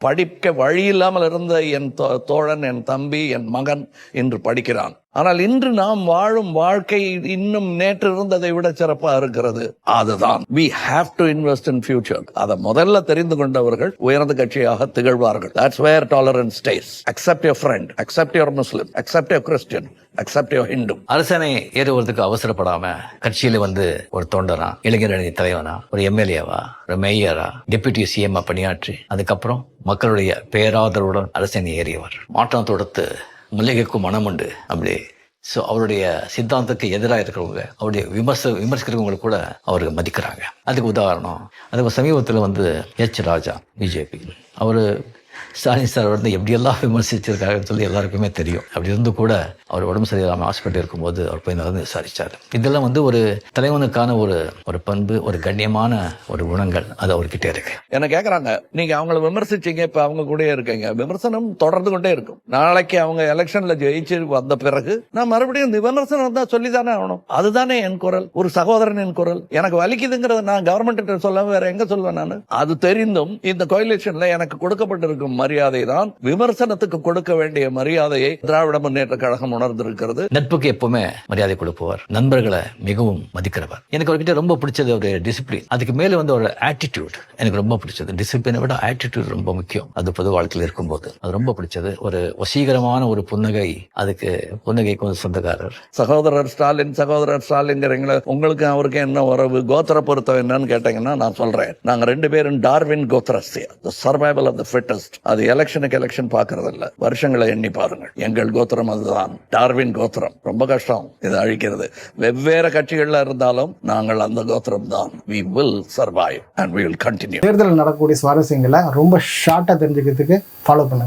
படிக்க வழி இல்லாமல் இருந்த என் தோழன், என் தம்பி, என் மகன் இன்று படிக்கிறான். ஆனால் இன்று நாம் வாழும் வாழ்க்கை இன்னும் நேற்று இருந்ததை விட சிறப்பாக இருக்கிறது. அதுதான் we have to invest in future. அதை முதல்ல தெரிந்து கொண்டவர்கள் உயர்ந்த கட்சியாக திகழ்வார்கள். That's where tolerance stays. Accept your friend, accept your Muslim, accept your Christian, accept your Hindu. அரசனை ஏறுவதற்கு அவசரப்படாம கட்சியில ஒரு தொண்டரா, இளைஞரணி தலைவனா, ஒரு எம்எல்ஏவா, ஒரு மேயரா, டெபுட்டி சிஎம் பணியாற்றி அதுக்கப்புறம் மக்களுடைய பேராதரவுடன் அரசனை ஏறியவர். மாற்றம் தொடுத்து மல்லிகைக்கும் மனம் உண்டு அப்படி. ஸோ அவருடைய சித்தாந்தத்துக்கு எதிராக இருக்கிறவங்க, அவருடைய விமர்சிக்கிறவங்களை கூட அவருக்கு மதிக்கிறாங்க. அதுக்கு உதாரணம், அதுக்கு சமீபத்தில் எச் ராஜா பிஜேபி, அவர் ஸ்டாலின் சார் எப்படியெல்லாம் விமர்சிச்சிருக்காருன்னு சொல்லி எல்லாருக்குமே தெரியும். அப்படி இருந்து கூட அவர் உடம்பு சரியில்லாமல் ஹாஸ்பிட்டல் இருக்கும்போது அவர் போய் நடந்து விசாரிச்சார். இதெல்லாம் ஒரு தலைவனுக்கான ஒரு பண்பு, ஒரு கண்ணியமான ஒரு குணங்கள் அது அவர்கிட்ட இருக்கு. என்ன கேட்குறாங்க, நீங்க அவங்கள விமர்சிச்சீங்க, இப்ப அவங்க கூட இருக்கீங்க, விமர்சனம் தொடர்ந்து கொண்டே இருக்கும். நாளைக்கு அவங்க எலெக்ஷன்ல ஜெயிச்சு வந்த பிறகு நான் மறுபடியும் விமர்சனம் தான் சொல்லிதானே ஆகணும். அதுதானே என் குரல், ஒரு சகோதரனின் குரல். எனக்கு வலிக்குதுங்கிறத நான் கவர்மெண்ட் சொல்ல வேற எங்க சொல்வேன் நான்? அது தெரிந்தும் இந்த கோயிலேஷன்ல எனக்கு கொடுக்கப்பட்டிருக்கும் மரியாதை தான் விமர்சனத்துக்கு கொடுக்க வேண்டிய மரியாதையை திராவிட முன்னேற்ற கழகம் உணர்ந்திருக்கிறது. நட்புக்கு எப்பவுமே மரியாதை கொடுப்பவர், நண்பர்களை மிகவும் மதிக்கிறவர். எனக்கு அவர்கிட்ட ரொம்ப பிடிச்சது ஒரு டிசிப்ளின், அதுக்கு மேல ஒரு ஆட்டிடியூட் எனக்கு ரொம்ப பிடிச்சது. டிசிப்ளினை விட ஆட்டிடியூட் ரொம்ப முக்கியம். அது பொது வாழ்க்கையில் இருக்கும்போது அது ரொம்ப பிடிச்சது. ஒரு வசீகரமான ஒரு புன்னகை, அதுக்கு புன்னகைக்கு சொந்தக்காரர். சகோதரர் ஸ்டாலின்ங்கிறீங்களா, உங்களுக்கு அவருக்கு என்ன உறவு, கோத்திர பொருத்தம் என்னன்னு கேட்டீங்கன்னா நான் சொல்றேன், நாங்க 2 பேரும் டார்வின் கோத்திரஸ்தியா, சர்வைவல் ஆஃப் தி ஃபிட்டஸ்ட். அது எலெக்ஷனுக்கு எலெக்ஷன் பாக்குறது இல்ல, வருஷங்களை எண்ணி பாருங்கள். எங்கள் கோத்திரம் அதுதான், டார்வின் கோத்திரம். ரொம்ப கஷ்டம் இதை அழிக்கிறது. வெவ்வேறு கட்சிகள்ல இருந்தாலும் நாங்கள் அந்த கோத்திரம் தான். we will survive and we will continue. தேர்தலில் நடக்கக்கூடிய சுவாரஸ்யங்களை ரொம்ப ஷார்ட்டா தெரிஞ்சுக்கிறதுக்கு ஃபாலோ பண்ணுங்க.